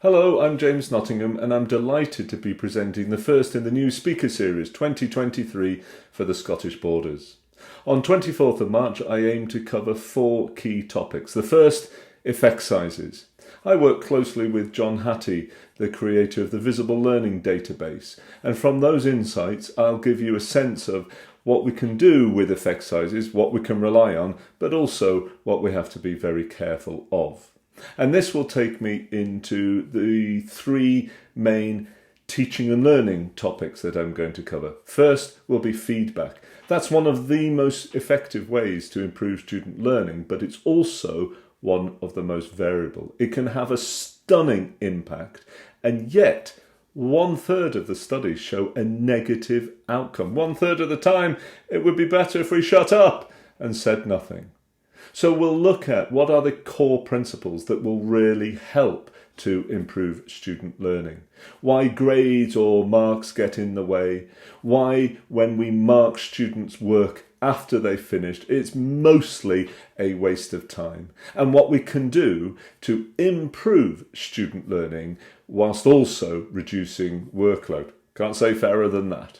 Hello, I'm James Nottingham and I'm delighted to be presenting the first in the new speaker series 2023 for the Scottish Borders. On 24th of March I aim to cover 4 key topics. The first, effect sizes. I work closely with John Hattie, the creator of the Visible Learning database, and from those insights I'll give you a sense of what we can do with effect sizes, what we can rely on, but also what we have to be very careful of. And this will take me into the 3 main teaching and learning topics that I'm going to cover. First will be feedback. That's one of the most effective ways to improve student learning, but it's also one of the most variable. It can have a stunning impact, and yet 1/3 of the studies show a negative outcome. 1/3 of the time, it would be better if we shut up and said nothing. So we'll look at what are the core principles that will really help to improve student learning. Why grades or marks get in the way. Why when we mark students' work after they've finished, it's mostly a waste of time. And what we can do to improve student learning whilst also reducing workload. Can't say fairer than that.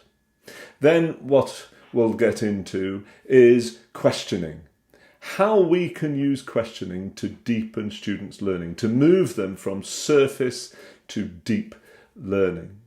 Then what we'll get into is questioning. How we can use questioning to deepen students' learning, to move them from surface to deep learning.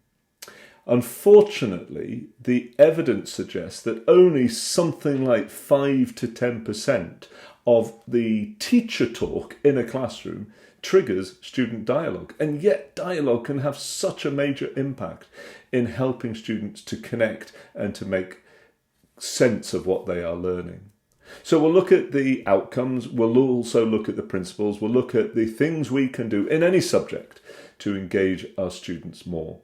Unfortunately, the evidence suggests that only something like 5 to 10% of the teacher talk in a classroom triggers student dialogue. And yet dialogue can have such a major impact in helping students to connect and to make sense of what they are learning. So we'll look at the outcomes, we'll also look at the principles, we'll look at the things we can do in any subject to engage our students more.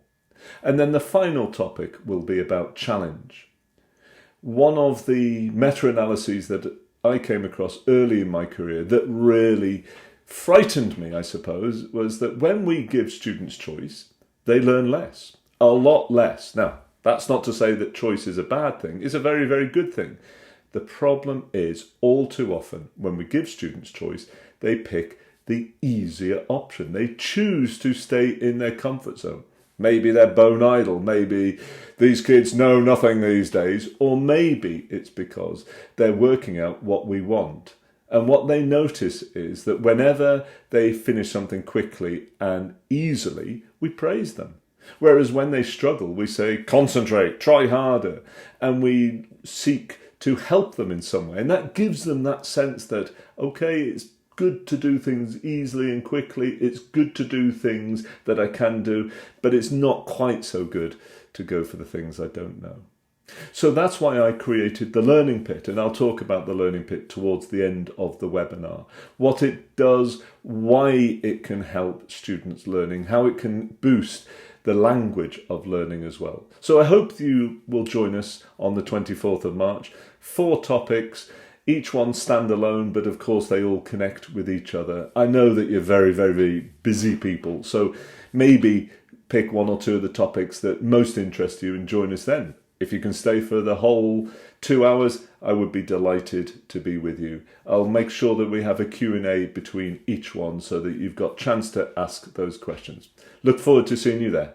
And then the final topic will be about challenge. One of the meta-analyses that I came across early in my career that really frightened me, I suppose, was that when we give students choice, they learn less, a lot less. Now, that's not to say that choice is a bad thing, it's a very, very good thing. The problem is, all too often, when we give students choice, they pick the easier option. They choose to stay in their comfort zone. Maybe they're bone idle, maybe these kids know nothing these days, or maybe it's because they're working out what we want. And what they notice is that whenever they finish something quickly and easily, we praise them. Whereas when they struggle, we say, concentrate, try harder, and we seek to help them in some way. And that gives them that sense that, okay, it's good to do things easily and quickly, it's good to do things that I can do, but it's not quite so good to go for the things I don't know. So that's why I created the Learning Pit, and I'll talk about the Learning Pit towards the end of the webinar. What it does, why it can help students learning, how it can boost the language of learning as well. So I hope you will join us on the 24th of March. 4 topics, each one standalone, but of course they all connect with each other. I know that you're very, very busy people, so maybe pick 1 or 2 of the topics that most interest you and join us then. If you can stay for the whole 2 hours, I would be delighted to be with you. I'll make sure that we have a Q&A between each one so that you've got a chance to ask those questions. Look forward to seeing you there.